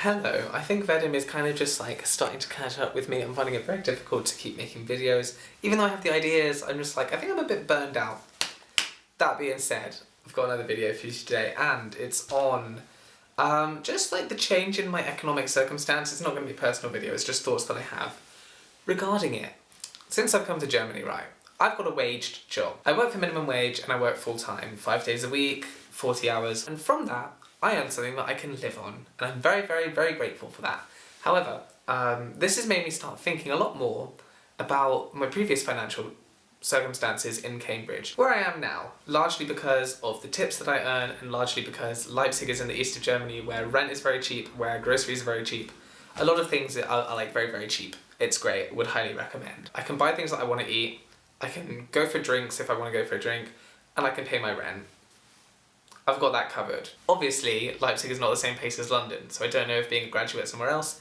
Hello, I think VEDIM is kind of just like starting to catch up with me. I'm finding it very difficult to keep making videos. Even though I have the ideas, I'm just like, I think I'm a bit burned out. That being said, I've got another video for you today and it's on just like the change in my economic circumstance. It's not going to be a personal video, it's just thoughts that I have regarding it. Since I've come to Germany, right, I've got a waged job. I work for minimum wage and I work full time, 5 days a week, 40 hours, and from that, I earn something that I can live on, and I'm very, very, very grateful for that. However, this has made me start thinking a lot more about my previous financial circumstances in Cambridge, where I am now, largely because of the tips that I earn, and largely because Leipzig is in the east of Germany, where rent is very cheap, where groceries are very cheap. A lot of things are like very, very cheap. It's great, would highly recommend. I can buy things that I want to eat, I can go for drinks if I want to go for a drink, and I can pay my rent. I've got that covered. Obviously, Leipzig is not the same place as London, so I don't know if being a graduate somewhere else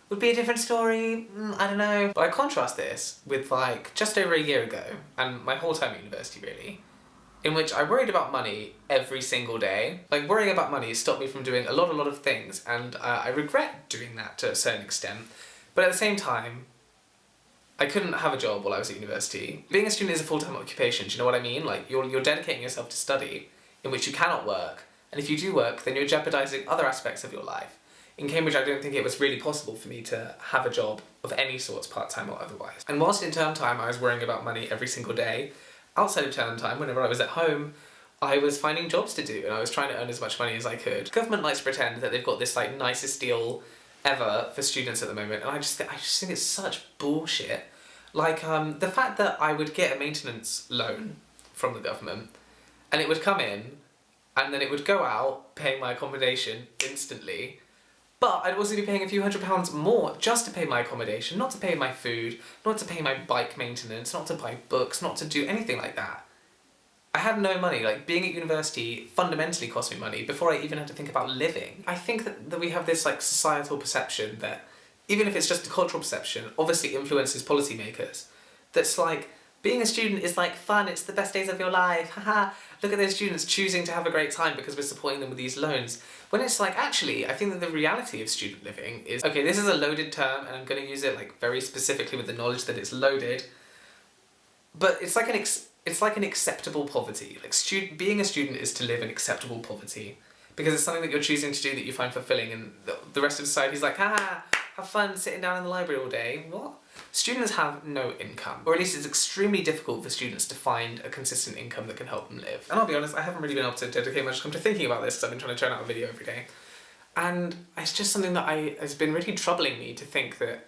would be a different story, I don't know. But I contrast this with like just over a year ago, and my whole time at university really, in which I worried about money every single day. Like, worrying about money stopped me from doing a lot of things, and I regret doing that to a certain extent. But at the same time, I couldn't have a job while I was at university. Being a student is a full-time occupation, do you know what I mean? Like, you're dedicating yourself to study, in which you cannot work, and if you do work, then you're jeopardising other aspects of your life. In Cambridge, I don't think it was really possible for me to have a job of any sorts, part-time or otherwise. And whilst in term time I was worrying about money every single day, outside of term time, whenever I was at home, I was finding jobs to do, and I was trying to earn as much money as I could. The government likes to pretend that they've got this like nicest deal ever for students at the moment, and I just think it's such bullshit. Like, the fact that I would get a maintenance loan from the government, and it would come in, and then it would go out, paying my accommodation instantly, but I'd also be paying a few £100 more just to pay my accommodation, not to pay my food, not to pay my bike maintenance, not to buy books, not to do anything like that. I had no money. Like, being at university fundamentally cost me money before I even had to think about living. I think that we have this like societal perception that, even if it's just a cultural perception, obviously influences policymakers, that's like, being a student is like fun, it's the best days of your life, haha. Look at those students choosing to have a great time because we're supporting them with these loans. When it's like, actually, I think that the reality of student living is, okay, this is a loaded term and I'm going to use it like very specifically with the knowledge that it's loaded, but it's like an acceptable poverty. Like, being a student is to live in acceptable poverty because it's something that you're choosing to do that you find fulfilling, and the rest of society's like, haha, have fun sitting down in the library all day. What? Students have no income, or at least it's extremely difficult for students to find a consistent income that can help them live. And I'll be honest, I haven't really been able to dedicate much time to thinking about this because I've been trying to churn out a video every day. And it's just something that has been really troubling me to think that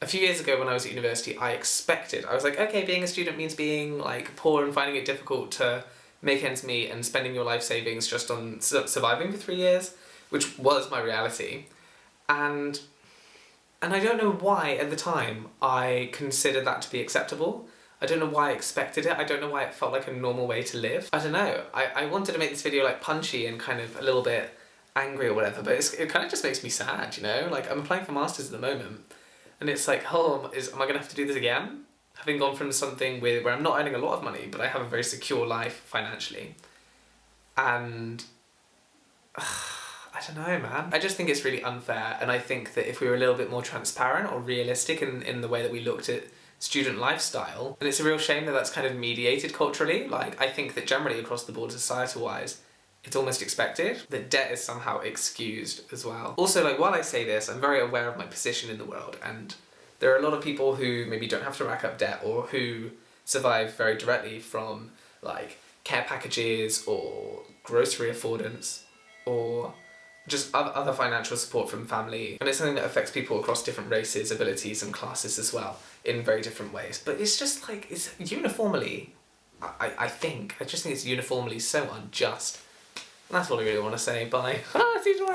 a few years ago when I was at university, I was like, okay, being a student means being like poor and finding it difficult to make ends meet and spending your life savings just on surviving for 3 years, which was my reality. And I don't know why, at the time, I considered that to be acceptable. I don't know why I expected it. I don't know why it felt like a normal way to live. I don't know. I wanted to make this video like punchy and kind of a little bit angry or whatever, but it kind of just makes me sad, you know? Like, I'm applying for masters at the moment, and it's like, oh, am I gonna have to do this again? Having gone from something where I'm not earning a lot of money, but I have a very secure life financially. And I don't know, man. I just think it's really unfair, and I think that if we were a little bit more transparent or realistic in the way that we looked at student lifestyle, and it's a real shame that that's kind of mediated culturally. Like, I think that generally across the board, societal-wise, it's almost expected that debt is somehow excused as well. Also, like, while I say this, I'm very aware of my position in the world, and there are a lot of people who maybe don't have to rack up debt or who survive very directly from, like, care packages or grocery affordance or just other financial support from family. And it's something that affects people across different races, abilities and classes as well, in very different ways. But it's just like, it's uniformly, I just think it's uniformly so unjust. And that's all I really want to say. Bye. See you tomorrow.